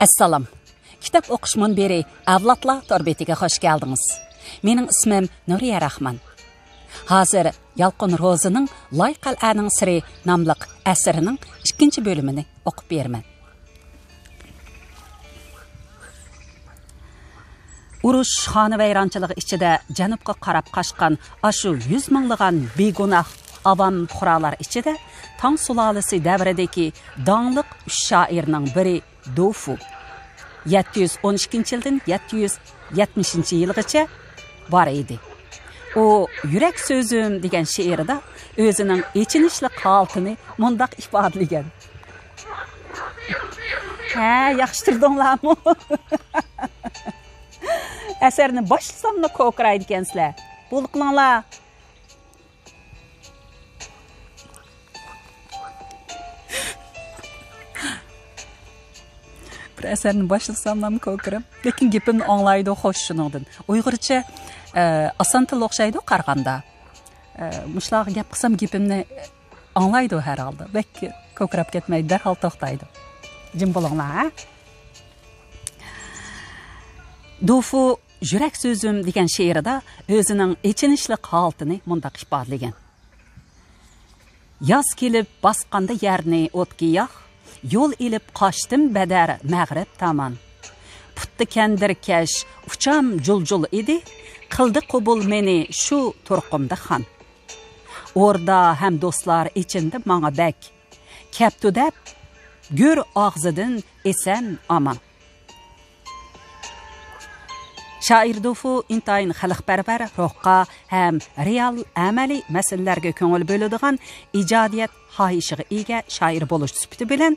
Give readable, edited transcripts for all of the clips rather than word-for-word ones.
Assalom. Kitap o'qishman beri avlodlar torbetiga xush keldingiz. Mening ismim Nuriya Rahman. Hozir Yalqin Rozining Loy qal'aning siri nomli asarining 2-bo'limini o'qib beraman. Urush xonavayronchiligi ichida janubga qarab qochgan ashu 100 minglagan begunoh avam fuqarolar ichida Tang sulolasi davridagi dongliq 3 shoirning biri Dofu 712-yildan 770-yilgacha bor edi. O yurak so'zim degan she'rida o'zining echinishli holatini mundaq ifodalagan. Ha, yaxshi turdinglarmi? Asarni boshlamni ko'kraydi ekansizlar. Bo'l qilinglar. Bir asarni boshlasam ko'kirib, lekin gapimni anglaydi xo'sh shuningdan. Uyg'urcha oson til o'xshaydi qaraganda. Mushlar gap qilsam gapimni anglaydi har holda. Balki ko'krab ketmaydi, darhol to'xtaydi. Jim bo'linglar. Dofu yurak so'zim degan she'rida o'zining echinishli holatini mundaq ifodalagan. Yoz kelib bosqanda yerni o'tga yo'l ilib qochdim badar mag'rib tomon. Putdi kandirkash ucham juljul edi, qildi qubul meni shu turqimda xon. Orda ham do'stlar ichindi menga bak, kaptu deb gür og'zidan esan aman. Shoir Dofu intayin xalqparvar ruhqa ham real amaliy masalalarga ko'ngil bo'ladigan ijodiyat xohishiga ega shoir bo'lish sifati bilan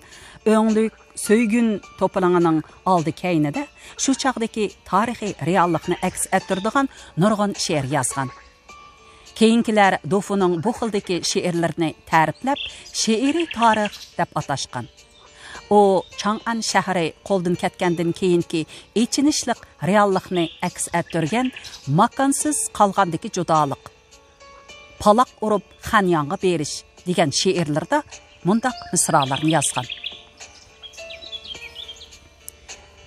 o'nglik so'ygun to'plangining oldi kaynida shu chog'dagi tarixiy reallikni aks ettiradigan nurg'un she'r yozgan. Keyingilar Dofuning bu xildagi she'rlarini ta'riflab she'riy tarix deb atashgan. O Chang'an shahri qo'ldan ketgandan keyingi echinishliq reallikni aks ettirgan makonsiz qolgandagi judolik, paloq urib xanyonga berish degan she'rlarda mundaq misralarni yozgan.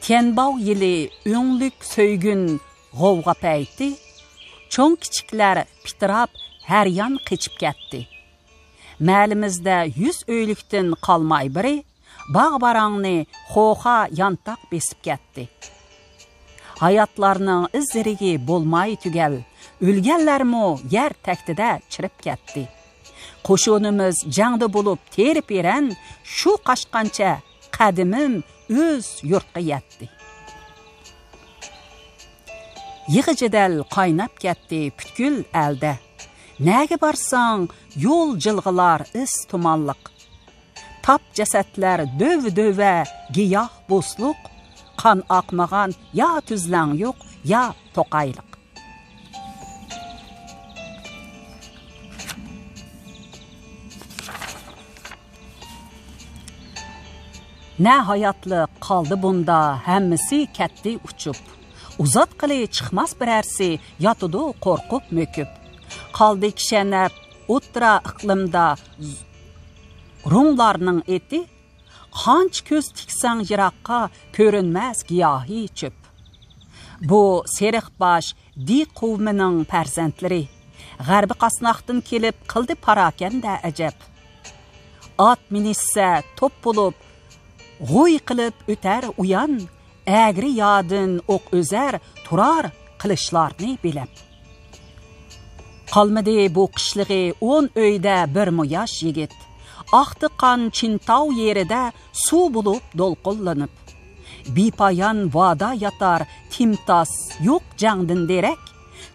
Tianbao yili o'nglik so'ygun g'ovg'a payti, cho'ng kichiklar pitirab har yon qechib ketdi. Ma'limizda 100 o'ylikdan qolmay biri bağ barangni xoxa yantaq besib ketdi. Hayatlarning izlariga bo'lmay tugal, o'lganlarmi yer taktida chirib ketdi. Qo'shonimiz jangda bo'lib terib eran, shu qaşqancha qadimim o'z yurtga yetdi. Yig'ijidal qaynab ketdi putkul alda. Nega barsang yo'l jilg'ilar is tumanliq. Tap jasadlar döv-döve giyoh bo'sluq, qon oqmagan ya tuzlang yo'q, ya to'qayliq. Nihoyatli qoldi bunda hammasi ketdi uchib. Uzat qili chiqmas birarsi yotudu qo'rqib mökib. Qoldi kishanab o'tira iqlimda Rumlarning eti, qancha ko'z tiksang yiroqqa ko'rinmas giyohi chöp. Bu seriqbosh di qavmining farzandlari g'arbi qasnoqdan kelib qildi parakanda ajab. Ot minissa to'p bo'lib, g'o'y qilib o'tar uyan, agri yodin o'q o'zar turar qilishlarni bilib. Qolmadi bu qishlig'i 10 uyda bir yosh yigit. Aqtiqan Çintav yerida suv bo'lib dolqullanib. Bipayan vada yatar timtas yo'q jangdan derak,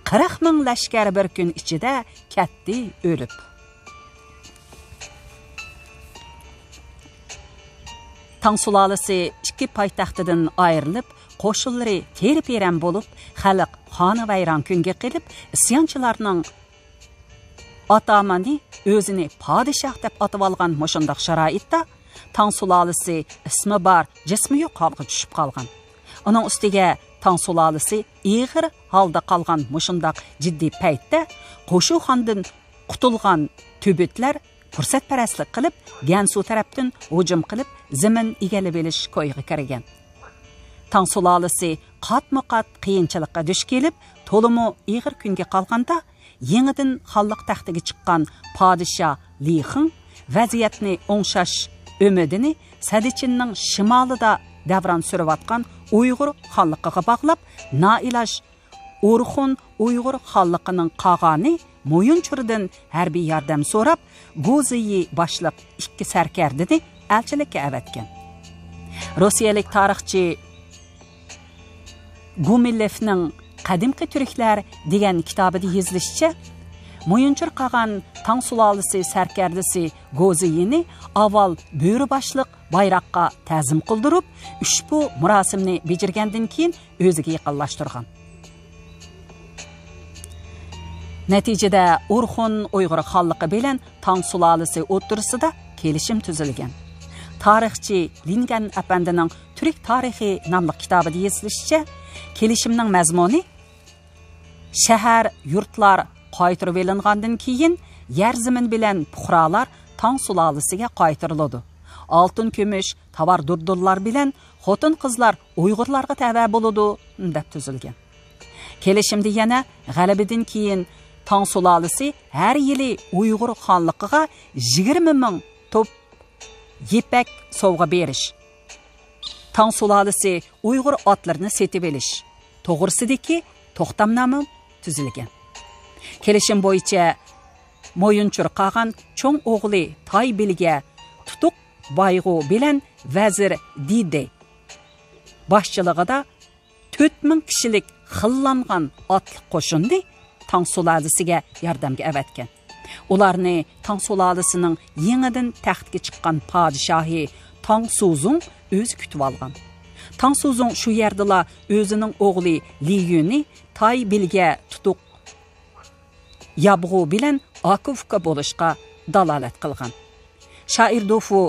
40 ming lashkar bir kun ichida ketdi o'lib. Tang sulolasi ikki poytaxtidan ayrilib, qo'shinlari terib eran bo'lib, xalq xonavayron kunga qilib, isyonchilarning atamani o'zini podshoh deb atib olgan mushundaq sharoitda Tang sulolasi ismi bor, jismi yo'q holga tushib qolgan. Uning ustiga Tang sulolasi ig'ir holda qolgan mushundaq jiddiy paytda Qo'shuxondan qutulgan tübütlar fursatparastlik qilib, Gansu tarafdan hujum qilib, zamin egallab olish ko'yga kirgan. Таң sulalisi qatma-qat qiyinchilikqa duch kelib, to'limu ig'ir kunga qolganda, yenidan xalliq taxtiga chiqqan podshoh Li Xing vaziyatni o'ngshash umidini Sadichinning shimolida davron surayotgan Uyg'ur xalqiga bog'lab, noiloj Urxun Uyg'ur xalqining qog'oni Mo'yinchurdan harbiy yordam so'rab, Go'ziyi boshliq ikki sarkardini elchilikka avatgan. Rossiyalik tarixchi Gumilevning Qadimki Turklar degan kitobida yozilishicha, Mo'yinchur qag'an Tang sulolisi sarkardisi Go'ziyini avval bo'ri boshliq bayroqqa ta'zim qildirib, ushbu murosimni bejirgandan keyin o'ziga yaqinlashtirgan. Natijada Urxun Uyg'ur xalqi bilan Tang sulolisi o'rtasida kelishim tuzilgan. Tarixchi Lingan apandining Türk tarixi nomli kitobida yozilishicha, kelishimning mazmuni shahar, yurtlar qaytirib olingandan keyin yer zamin bilan puhralar Tang sulolisiga qaytiriladi. Altın kumush, tovar durdurlar bilan xotin qizlar Uyg'urlarga tava bo'ladi deb tuzilgan. Kelishimda yana g'alabidan keyin Tang sulolisi har yili Uyg'ur xonligiga 20 ming top yepak sovg'a berish. Tang sulolisi Uyg'ur otlarini setib olish to'g'risidagi to'xtamnoma tuzilgan. Kelishim bo'yicha Mo'yinchur qag'an cho'ng o'g'li Taybilga tutuq bayg'u bilan vazir Dide boshchiligida 4000 kishilik xillangan otliq qo'shinni Tang sulolisiga yordamga avatgan. Ularni Tang sulolisining yangidan taxtga chiqqan podshohi Tang Suzung o'zi kutib olgan. Tang Suzung shu yerdala o'zining o'g'li Li Yunni Taybilga tutuq yabg'u bilan akufka bo'lishga dalolat qilgan. Shoir Dofu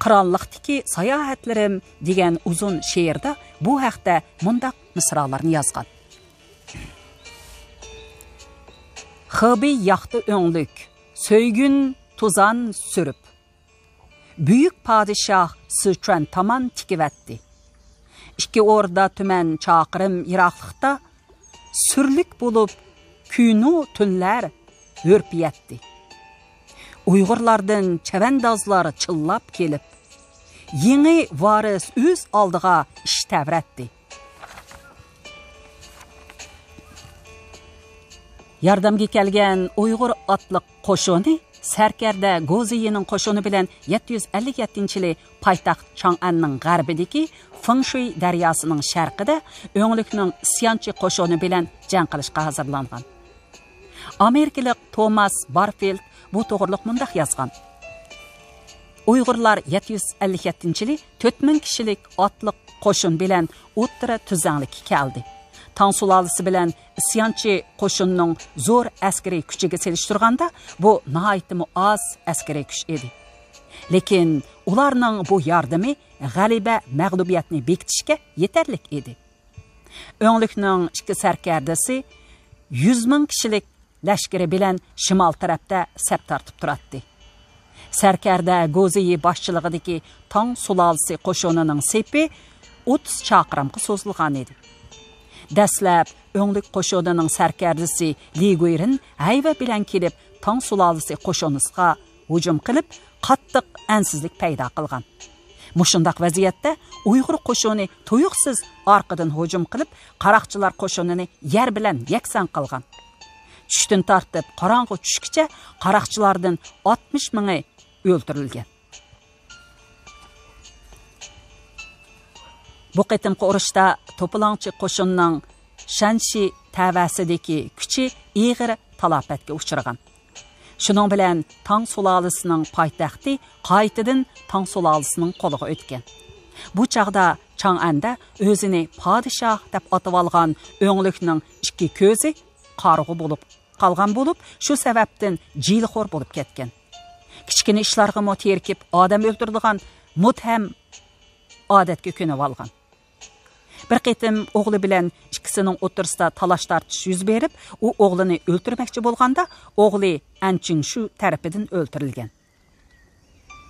Qirollikdagi sayohatlarim degan uzun she'rda bu haqda mundaq misralarni yozgan. Xıbi yaxtı öңlük, söygün tuzan sürüp. Büyük padişah Sichuan taman tikivetti. İki orda tümen çaqırım Iraklıqda sürlük bulup küynu tünler hörpiyetti. Uygurlardan çevendazlar çıllap kelip, yeni varis öz aldığa iş təvretti. Yardamga kelgan Uyg'ur otliq qo'shini sarkarda Go'ziyining qo'shini bilan 757-yili poytaxt Chang'anning g'arbidagi Fengshui daryosining sharqida o'nglikning isyonchi qo'shini bilan jang qilishga hozirlangan. Amerikalik Thomas Barfield bu to'g'riliq mundaq yozgan. Uyg'urlar 757-yili 4000 kishilik otliq qo'shin bilan o'ttira tuzanlikka keldi. Tang sulolisi bilan isyonchi qo'shinning zo'r askariy kuchiga selishtirganda bu nihoyatda oz askariy kuch edi. Lekin ularning bu yordami g'alaba mag'lubiyatni bekitishga yetarlik edi. O'nglikning ikki sarkardasi 100 ming kishilik lashkari bilan shimol tarafda saf tortib turadi. Sarkarda Go'ziyi boshchiligidagi Tang sulolisi qo'shinining sepi 30 chaqirimga so'zilgan edi. Dastlab o'nglik qo'shinining sarkardisi Li Guirin hayva bilan kelib Tang sulolisi qo'shinisiga hujum qilib, qattiq ansizlik paydo qilgan. Mushundaq vaziyatda Uyg'ur qo'shini tuyuqsiz orqadan hujum qilib, qaroqchilar qo'shinini yer bilan yakson qilgan. Tushdan tortib qorong'i tushgacha qaroqchilardan 60 mingi o'ldirilgan. Bu qitimqi urushda to'polonchi qo'shinning Shanshi tavasidagi kuchi ig'ir talofatga uchragan. Shuning bilan Tang sulolisining poytaxti qaytadan Tang sulolisining qo'liga o'tgan. Bu chaqda Chang'anda o'zini podshoh deb atib olgan o'nglikning ikki ko'zi qarg'u bo'lib qolgan bo'lib, shu sababdan jilxo'r bo'lib ketgan. Kichkina ishlarga mo'terkib odam o'ldiradigan mutham odatga ko'nib olgan. Bir qitim o'g'li bilan ikkisining o'rtasida talash tortish yuz berib, u o'g'lini o'ldirmoqchi bo'lganda, o'g'li Anching shu tarafidan o'ldirilgan.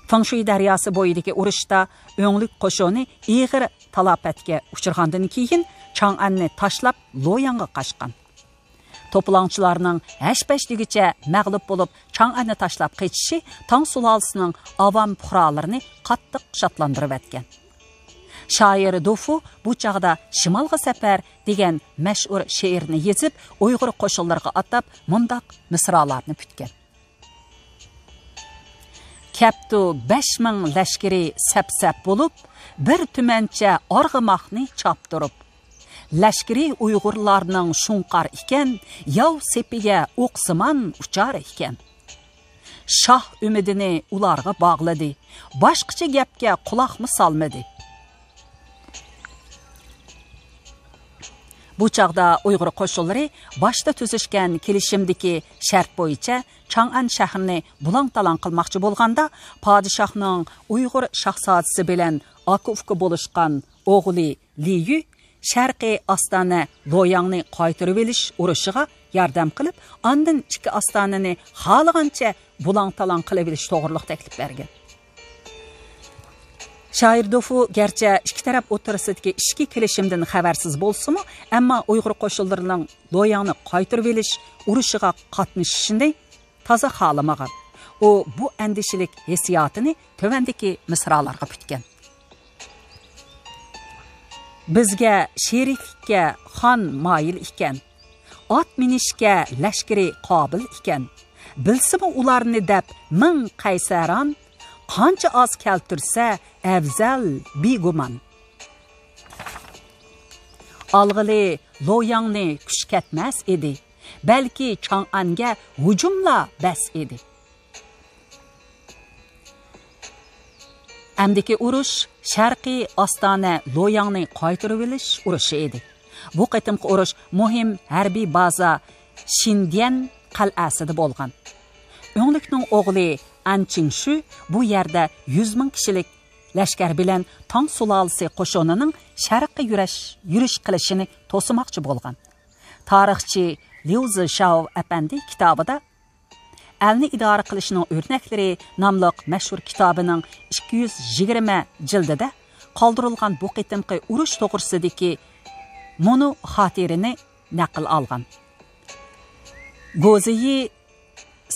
Fengshui daryosi bo'yidagi urushda o'nglik qo'shini ig'ir talafetga uchirgandan keyin Chang'anni tashlab Loyang'a qaçqan. To'polonchilarning hashpashligicha mag'lub bo'lib Chang'anni tashlab qechishi Tang sulolasining avam puhralarini qattiq shatlantirib etgan. Shoir Dufu bu chaqda Shimolga safar degan mashhur she'rni yezib, Uyg'ur qo'shinlariga atab mundaq misralarni putgan. Kaptu 5000 lashkari sap-sap bo'lib, bir tumancha org'imoqni choptirib. Lashkari Uyg'urlarning shunqar ekan, yov sepiga o'qsiman uchar ekan. Shoh umidini ularga bog'ladi. Boshqacha gapga quloqmi solmadi. Bu chaqda Uyg'ur qo'shinlari boshda tuzishgan kelishimdagi shart bo'yicha Chang'an shahrini bulang-talang qilmoqchi bo'lganda, podshohning Uyg'ur shahzodasi bilan aka-uka bo'lishgan o'g'li Liyu Sharqiy Ostona Loyangni qaytarib olish urushiga yordam qilib, ondan ikki ostonani xohlagancha bulang-talang qilib olish to'g'riliq taklif bergan. Shoir Dufu garchi ikki taraf o'rtasidagi ishki kelishimdan xabarsiz bo'lsa-mu, ammo Uyg'ur qo'shinlarining Loyangni qaytarib olish urushiga qatnashishini toza xohlamagan. U bu andishilik hissiyotini tövandagi misralarga putgan. Bizga sheriklikka xon moyil ekan, ot minishga lashkari qobil ekan. Bilsimi ularni deb ming qaysaron, qancha oz keltirsa afzal begumon. Alg'ili Loyangni kuch ketmas edi, balki Chang'anga hujumla bas edi. Amdiki urush Sharqiy Ostona Loyangni qaytarib olish urushi edi. Bu qitimqi urush muhim harbiy baza Shindian qal'asida bo'lgan. O'nglikning o'g'li Anchingshu bu yerda 100 ming kishilik lashkar bilan Tang sulolasi qo'shinining sharqqa yurish qilishini to'smoqchi bo'lgan. Tarixchi Liu Zishao apandi kitobida Elni idora qilishning o'rnaklari nomli mashhur kitobining 220 jildida qoldirilgan bu qitimqi urush to'g'risidagi mono xotirini naql olgan. Go'ziyi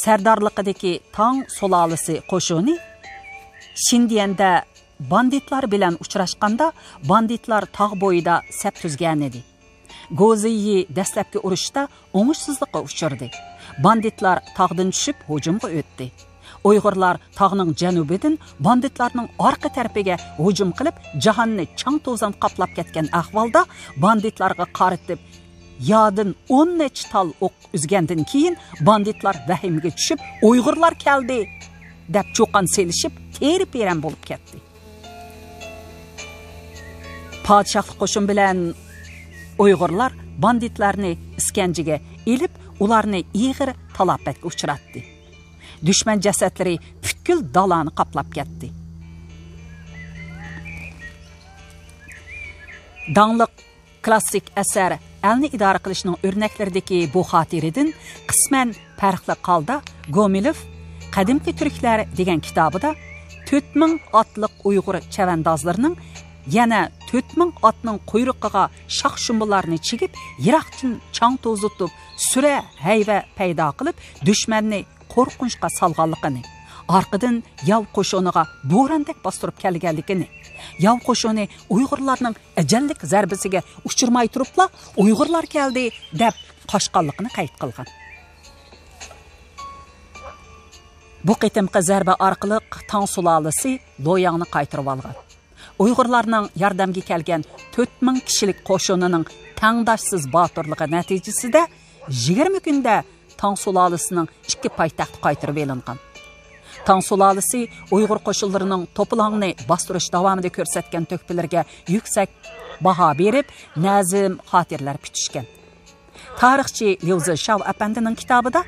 sardorligidagi Tang sulolasi qo'shini Shindiyanda banditlar bilan uchrashganda, banditlar tog' bo'yida sap tuzgan edi. Go'ziyi dastlabki urushda o'ngishsizlikka uchirdi. Banditlar tog'dan tushib hujumga o'tdi. Uyg'urlar tog'ning janubidan banditlarning orqa tarafiga hujum qilib, jahonni chang-to'zon qaplab ketgan ahvolda banditlarga qaritib, yodin 10 nech tal o'q uzgandan keyin banditlar vahimga tushib, Uyg'urlar keldi deb cho'qan selishib, teri-peran bo'lib ketdi. Podshohlik qo'shin bilan Uyg'urlar banditlarni iskanjiga elib, ularni ig'ir talafotga uchratdi. Dushman jasadlari butkul dalani qaplab ketdi. Dangliq klassik asar Elni idora qilishning o'rnaklaridagi bu xotiridan qisman farqli holda Gomilov Qadimki turklar degan kitobida 4000 otliq Uyg'ur chavandozlarining yana 4000 otning quyruqiga shox-shumbularni chigib, yiroqdan chang to'zitib, sura hayva paydo qilib, dushmanni qo'rqinchga solganligini, orqadan yov qo'shiniga bo'randek bostirib kelganligini, yov qo'shini Uyg'urlarning ajallik zarbasiga uchirmay turibla, Uyg'urlar keldi deb qochqanligini qayd qilgan. Bu qitimqi zarba orqali Tang sulolasi Loyangni qaytarib olgan. Uyg'urlarning yordamga kelgan 4000 kishilik qo'shinining tangdoshsiz botirligi natijasida 20 kunda Tang sulolasining ikki poytaxti qaytarib olingan. Tang sulolasi Uyg'ur qo'shinlarining to'polonni bostirish davomida ko'rsatgan to'kpilarga yuksak baho berib, nazm xotirlar pitishgan. Tarixchi Liu Zishao apandining kitobida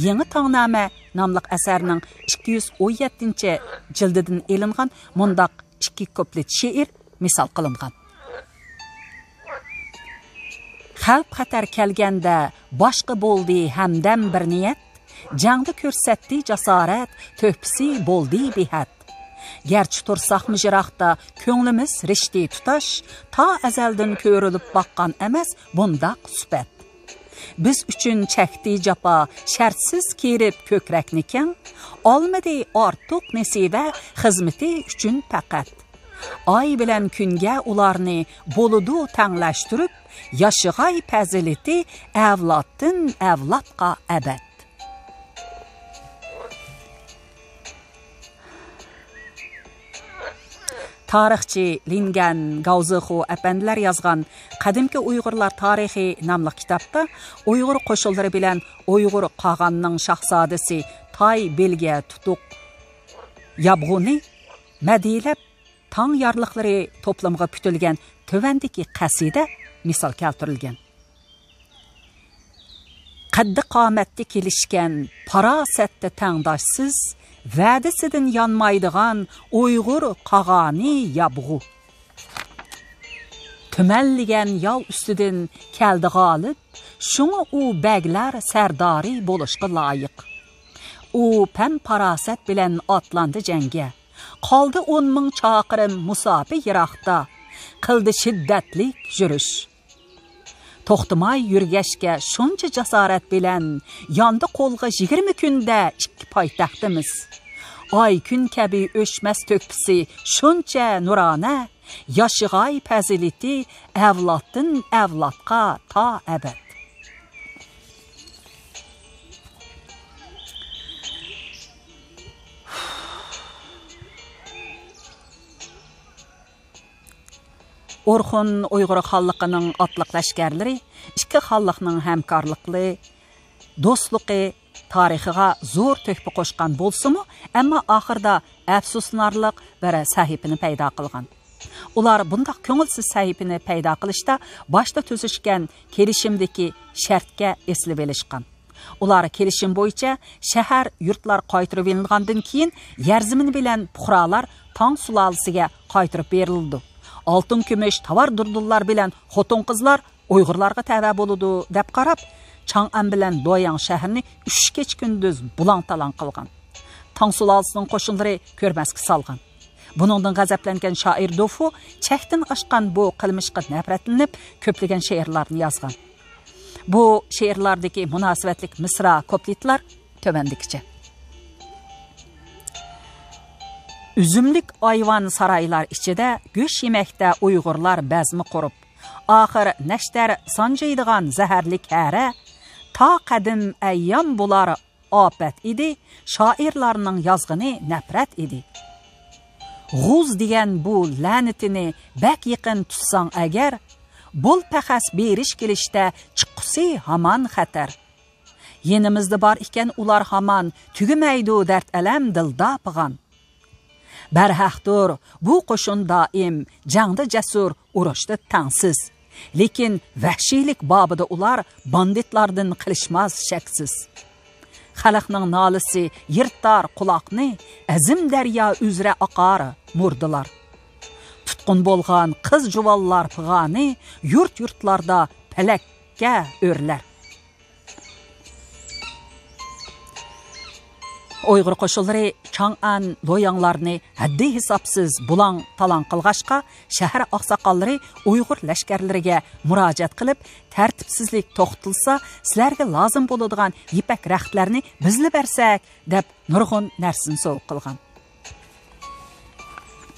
Yangi Tangnoma nomli asarning 217-jildidan elingan mundaq ikki kuplet she'r misol qilingan. Xalq xatar kelganda boshqa bo'ldi hamdam bir niyat, jangda ko'rsatdi jasorat, to'pisi bo'ldi behat. Gerçi tursaqmı jiraqda köңlimiz rişti tutaş, ta əzəldən körülüb baqqan emas bundaq sübət. Biz üçün çəkdi capa şərtsiz kerib kökrəkniken, almadı artıq nesibə xizmeti üçün faqat. Ay bilen künge ularni boludu təngləşdirib, yaşıgay pəziliti əvlatdın əvlatqa əbəd. Tarixçi Lingen Gauzixu əpəndiler yazgan Qadimki Uyg'urlar tarixi namlı kitapta Uyghur qoşulları bilen Uyghur qağanның şahzadesi Tay belge tutuq Yabğuni mədilab tang yarlıqları toplamğa pütülgen tövəndiki qasida misal keltirilgan. Qaddi qamatda kelishgan parasatda tangdoshsiz va'dasidan yanmaydigan Uyg'ur qag'ani yabg'u. Tumanligan yov ustidan keldi g'olib, shunga u baglar sardori bo'lishga loyiq. U pam parasat bilan otlandi jangga. Qoldi 10,000 chaqirim musofi yiroqda, qildi shiddatli yurish. To'xtamay yurgashga shuncha jasorat bilan yondi qo'lga 20 kunda ikki poytaxtimiz. Ay kun kabi o'chmas to'kpisi shuncha nurona, yoshig'ay fazilati avloddan avlodga ta abad. Orxun Uyghur xalqının atlıq ləşkərləri iki xalqның həmkarlıqlı, dostluqı tarixiga zor töhfə qoşqan bolsumu, amma axırda əfsusnarlıq və sahibini payda qılğan. Ular bundaq köngülsüz sahibini payda qilishda başta tüzüşkən kelişimdeki şərtə eslib elişqan. Ular kelişim boyunca şəhər yurtlar qaytırıb verilgandan keyin yerzimin bilan puhralar Tang sulalısıga qaytırıb berildi. Altın kümüş tavar durdullar bilen xotin qızlar Uyg'urlarga təvə boludu deb qarab, Chang'an bilen Doyang şəhərini 3 keç gündüz bulang-talang qılğan. Tang sulalısının qoşunları körməski salğan. Bunundan gazaplangan şair Dofu çəkdən aşqan bu qilmishqa nafratlanib köplеген şeirlarni yazgan. Bu şeirlardaki münasibətlik misra koplitlar tövəndikçe. Üzümlük ayvan saraylar içide göş yemekte Uygurlar bezmi kurup, ahir neşter sancıydıgan zəhərlik hərə, ta qədim əyyam bular afət idi, şairlarının yazgını nəfrət idi. G'uz degan bu lənətini bək yaqin tutsan əgər, bul pəxəs beriş kelishdə chiqqisi haman xətar. Yenimizdə bar iken ular haman tügüməydi dərt ələm dilda pıgan. Bərhaqdur, bu qoşun daim jangda jasur, urushda tangsiz. Lekin vahşiylik babida ular banditlardan qilishmaz shaksiz. Xalqning nolisi yirtar quloqni, azim daryo uzra oqar murdilar. Tutqun bo'lgan qiz juvallar pig'ani yurt-yurtlarda palakka o'rlar. Uyghur qoşulları Chang'an loyanglarni haddi hesapsız bulang-talang qilg'ashqa, shahar oqsoqollari Uyghur lashkarlariga murojaat qilib, tartibsizlik to'xtatilsa, sizlarga lozim bo'ladigan ipak raxtlarni bizli bersak deb nurg'un narsani so'q qilgan.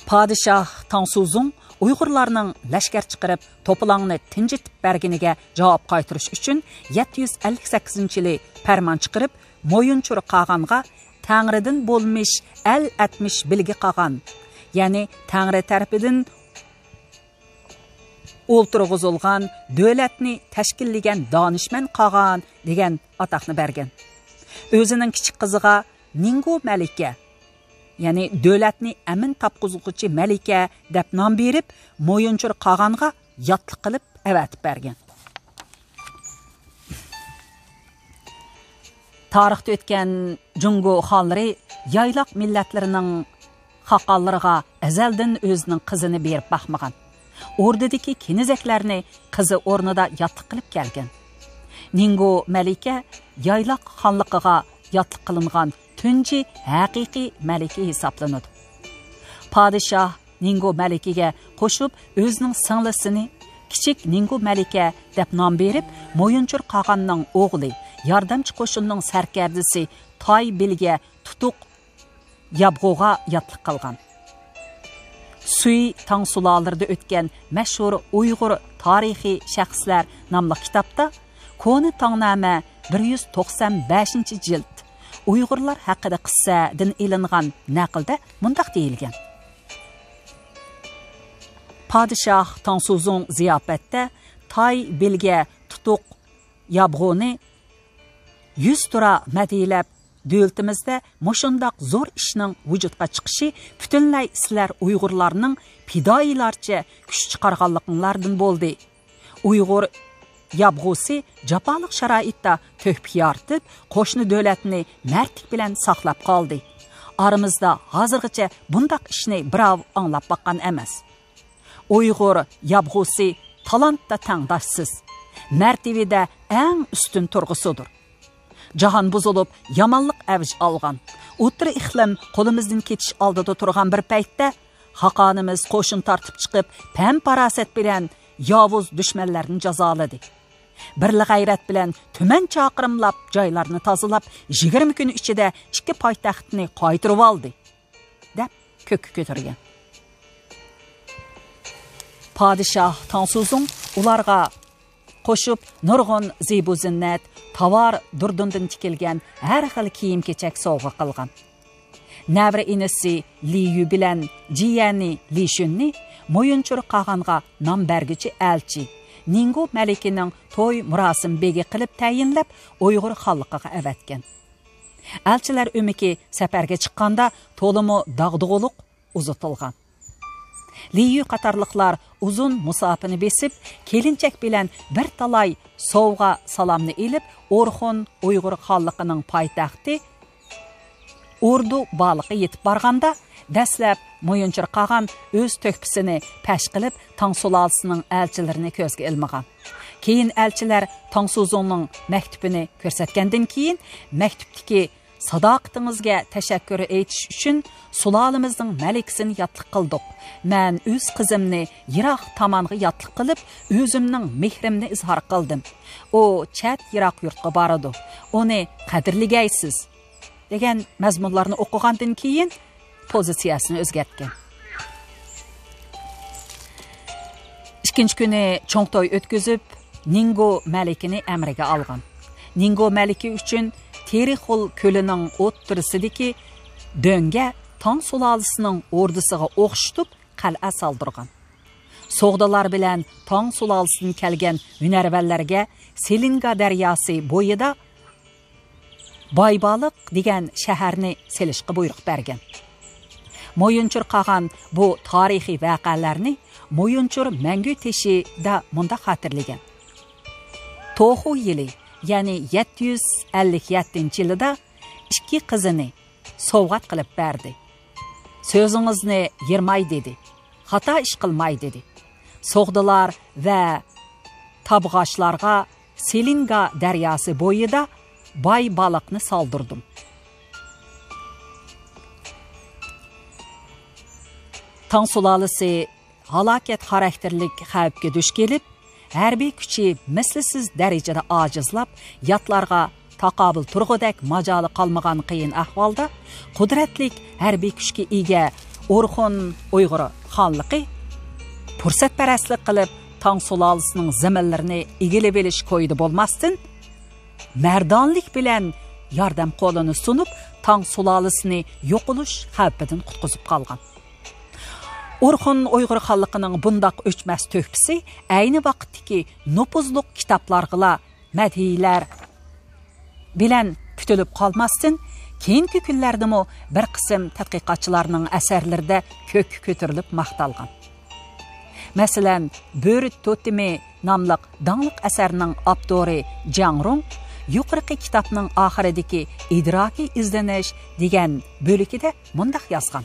Padişah Tangsuzun Uyg'urlarning lashkar chiqarib, to'polongni tinchitib berganiga javob qaytarish uchun 758-yili farmon chiqarib, Moyunchur qag'anga Tangridan bo'lmish al atmish bilgi qag'an, ya'ni Tangri tarafidan o'ltirg'izilgan davlatni tashkillagan donishmand qag'an degan ataqni bergan. O'zining kichik qiziga Ningo Malika, ya'ni davlatni amin topqizuvchi Malika deb nom berib, Moyunchur qag'anga yotliq qilib avatib bergan. Tarixda o'tgan Jungo xonlari yaylaq millatlarining xaqonlariga azaldan o'zining qizini berib baxmagan. O'rdadagi kenizaklarni qizi o'rnida yotliq qilib kelgan. Ningo Malika yaylaq xonliqiga yotliq qilingan tunji haqiqiy malika hisoblanadi. Padişah Ningo Malikiga qo'shib o'zining singlisini kichik Ningo Malika deb nom berib, Mo'yinchur Qag'onning o'g'li, yordamchi qo'shinning sarkardisi Toy Bilga tutuq Yabg'o'ga yotliq qilgan. Suy Tang sulalarida o'tgan mashhur Uyg'ur tarixiy shaxslar nomli kitobda Koni Tangnoma 195-jild Uyg'urlar haqida qissadan ilingan naqlda mundaq deyilgan. Padişah Tangsuzun ziyofatda Toy Bilga tutuq Yabg'o'ni 100 tura madilab davlatimizda mushundaq zo'r ishning vujudga chiqishi butunlay sizlar Uyg'urlarning fidoilarcha kuch chiqarganliklaridan bo'ldi. Uyg'ur Yabg'o'si jafoliq sharoitda to'hpi yortib, qo'shni davlatni mardlik bilan saqlab qoldi. Aramizda hozirgacha bundaq ishni birov anglab boqqan emas. Uyg'ur Yabg'o'si talantda tangdoshsiz, martabada eng ustun turg'usidir. Jahon buzilib, yomonlik avj olgan. O'tir iqlim qo'limizdan ketish oldida turgan bir paytda Xaqonimiz qo'shin tortib chiqib, pam-parasat bilan yovuz dushmanlarni jazoladi. Birli g'ayrat bilan tuman chaqirimlab joylarni tozalab, 20 kun ichida ikki poytaxtni qaytirib oldi, deb ko'k ko'targan. Padişah Tangsuzun ularga qo'shib nurg'un zibu zinnat, tovar durdundan tikilgan har xil kiyim-kechak sovg'a qilgan. Navra inisi Li Yu bilan jiyani Li Shunni Mo'yinchur Qag'onga nom berguchi elchi Ningo Malikining to'y murosim begi qilib tayinlab Uyg'ur xalqiga avatgan. Elchilar o'miki safarga chiqqanda to'limi dag'dug'uluq uzatilgan. Li Yu qatorliqlar uzun musofani besib, kelinchak bilan bir talay sovg'a salomni ilib, Orxon Uyg'ur xalqining poytaxti Ordu baliqi yetib borganda, dastlab Mo'yinchur Qag'on o'z to'hpisini pash qilib, Tang sulolasining elchilarini ko'zga ilmagan. Keyin elchilar Tangsuzunning maktubini ko'rsatgandan keyin maktubdagi sadoqatingizga tashakkur aytish uchun sulolimizning malikasini yotliq qildik. Men o'z qizimni yiroq tomonga yotliq qilib, o'zimning mehrimni izhor qildim. U chat yiroq yurtga boradi. Uni qadrligaysiz degan mazmunlarni o'qigandan keyin pozitsiyasini o'zgartgan. Ikkinchi kuni cho'ng to'y o'tkazib, Ningo Malikini amriga olgan. Ningo Maliki uchun Terixul ko'lining o'ttirisidagi do'nga Tang sulolasining ordisiga o'xshitib qal'a soldirgan. So'g'dalar bilan Tang sulolasidan kelgan hunarvanlarga Selinga daryosi bo'yida Baybaliq degan shaharni selishga buyruq bergan. Mo'yinchur Qag'on bu tarixiy voqealarni Mo'yinchur Mangu teshida munda xotirlagan. To'xu yili, ya'ni 757-yilida ikki qizini sovg'at qilib berdi. So'zingizni yirmay dedi. Xato ish qilmay dedi. So'g'dilar va tabg'ashlarga Selinga daryosi bo'yida bay baliqni soldirdim. Tang sulolasi halokat xarakterlik xavfga duch kelib, harbiy kuchi mislsiz darajada ojizlab, yatlarga taqobil turg'udak majoli qolmagan qiyin ahvolda qudratlik harbiy kuchga ega Orxon Uyg'ur xonligi fursatparastlik qilib Tang sulolasining zaminlarini egilib olish qo'ydi bo'lmasdan, mardonlik bilan yordam qo'lini sunib, Tang sulolasining yo'qolish xavfidan qutqizib qolgan. Orxon Uyg'ur xalqining bundoq o'chmas to'hpisi ayni vaqtdagi nupuzliq kitoblarga madhiylar bilan kutilib qolmasdan, keyingi kunlardami bir qism tadqiqotchilarning asarlarida ko'k ko'tarilib maqtalgan. Masalan, Bo'ri Totimi nomli dangliq asarning avtori Jang Rong yuqorqi kitobning oxiridagi idrokiy izlanish degan bo'likida mundaq yozgan.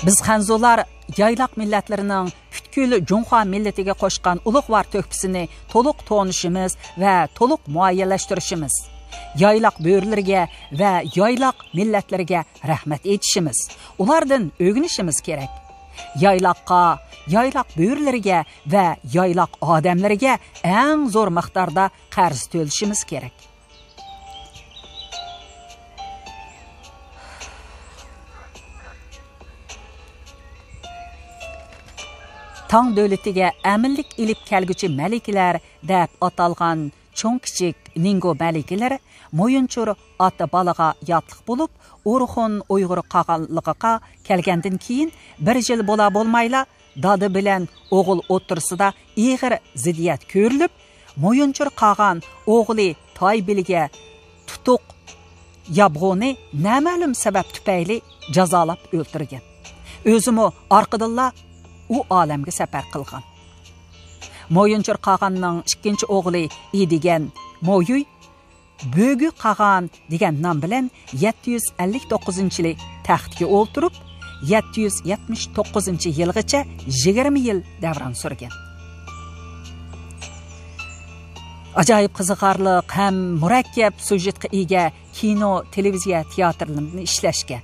Biz Xanzolar yayloq millatlarining butkul Junxo millatiga qo'shgan ulug'vor to'hpisini to'liq tonishimiz va to'liq muayyanlashtirishimiz, Yaylaq böğürlərə və yaylaq millətlərə rəhmət etişimiz, ulardan öyrənişimiz kerak. Yaylaqqa, yaylaq böğürlərə və yaylaq adamlarga ən zor miqdarda qarz төлüşimiz kerak. Tang dövlətiga əminlik ilib kelgüçi məliklər deb atalğan çoğ kiçik Ningo məliklər moyunçur ata balağa yatlıq bulub, Orxun Uyğur qağanlığıqa kelgəndən keyin bir yil bola bolmayla dadı bilən oğul otursida iğir ziddiyat körülüb, moyunçur qağan oğuli Taybilge tutuq yabğuni nama'lum sabab tüpəyli cazalab öldürgen. Özümü arqıdilla u alamga safar qilgan. Moyunchur qağanning ikkinchi o'g'li edigan Moyuy Bögü qağan degan nom bilan 759-yili taxtga o'ltirib, 779-yilgacha 20 yil davron surgan. Ajoyib qiziqarli ham murakkab syujetga ega kino, televiziya teatrlarini ishlashga,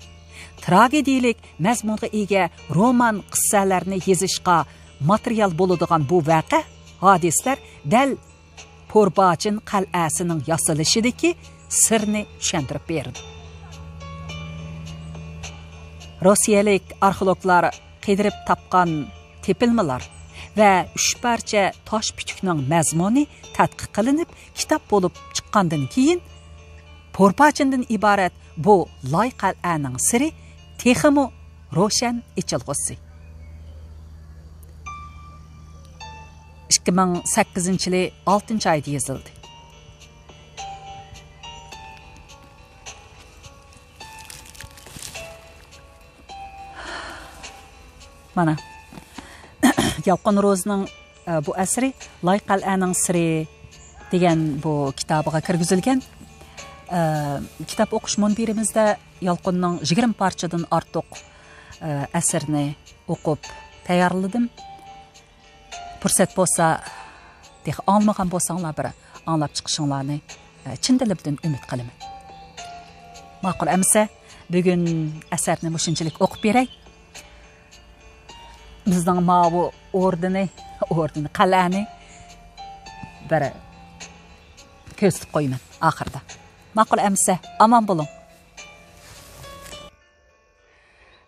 tragediyalik mazmunga ega roman qissalarni yozishga material bo'ladigan bu vaqa hadislar dal Porbachin qal'asining yasalishidagi sirni tushuntirib berdi. Rossiyalik arxeologlar qidirib topgan tepilmalar va 3 parcha tosh putukning mazmuni tadqiq qilinib, kitob bo'lib chiqqandan keyin Porbachindan iborat bu loy qal'aning siri texmo ro'shan echilg'usi. 2008-yili 6-oyda yozildi. Mana Yalqın Rozning bu asri Loy qal'aning siri degan bu kitobiga kirgizilgan. Kitap o'qish munbirimizda Yalqınning 20 parchadan ortiq asarni o'qib tayyorladim. Fursat bo'lsa, olmagan bo'lsanglar bir anglab chiqishinglarni chin dilimdan umid qilaman. Ma'qul amsa, bugun asarni mushunchalik o'qib beray. Bizning bu ordini qal'ani bir ko'rsatib qo'yaman oxirida. Ma'qul amsa, omon bo'ling.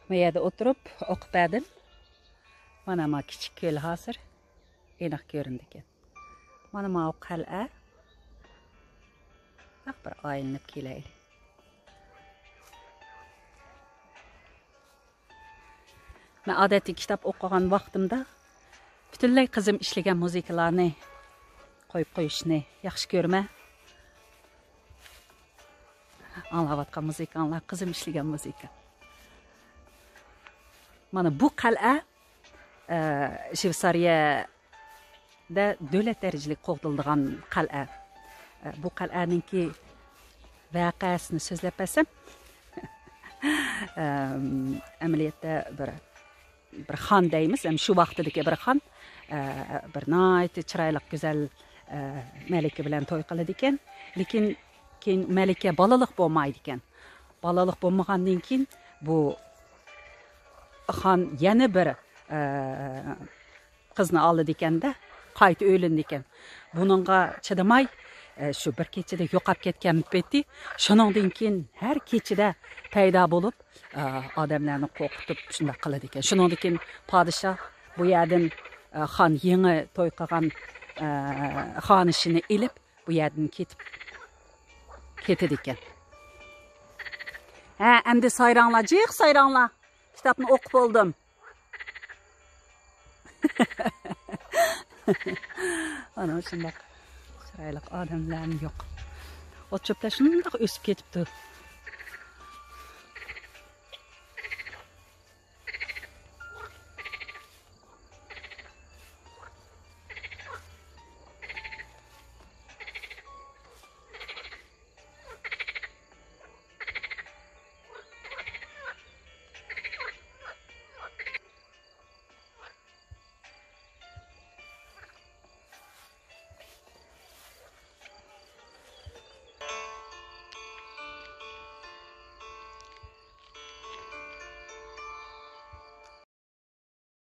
Bu yerda o'tirib o'qib berdim. Mana ma kichik ko'l hozir aniq ko'rindi ekan. Mana ma qal'a bir aylanib kelaylik. Men odatda kitob o'qigan vaqtimda butunlay qizim ishlagan muzikalarni qo'yib qo'yishni yaxshi ko'raman. Anglayotgan muzikalar qizim ishlagan muzika. Mana bu qal'a Shveysariyada davlat darajalik qo'g'dildigan qal'a. Bu qal'aninki voqeasini so'zlab bersam, amaliyotda bir xon deymiz, ham shu vaqtdagi bir xon, bir nihoyat chiroyli go'zal malika bilan to'y qiladi ekan, lekin keyin malika bolalik bo'lmaydi ekan. Bolalik bo'lmagandan keyin bu xon yana bir qizni oldi ekanda, qayta o'ylandi ekan. Buningga chidamay shu bir kechada yo'qolib ketgan paytda, shuningdan keyin har kechada paydo bo'lib, odamlarni qo'rqitib shunday qiladi ekan. Shuningdan keyin podshoh bu yerdan xon yangi to'y qilgan xonishini ilib, bu yerdan ketadi ekan. Endi sayranglar, jiq sayranglar. Kitobni o'qib oldim. Ana shunday chiroyli odamlarni yo'q. O'tchoplar shunday o'sib ketibdi.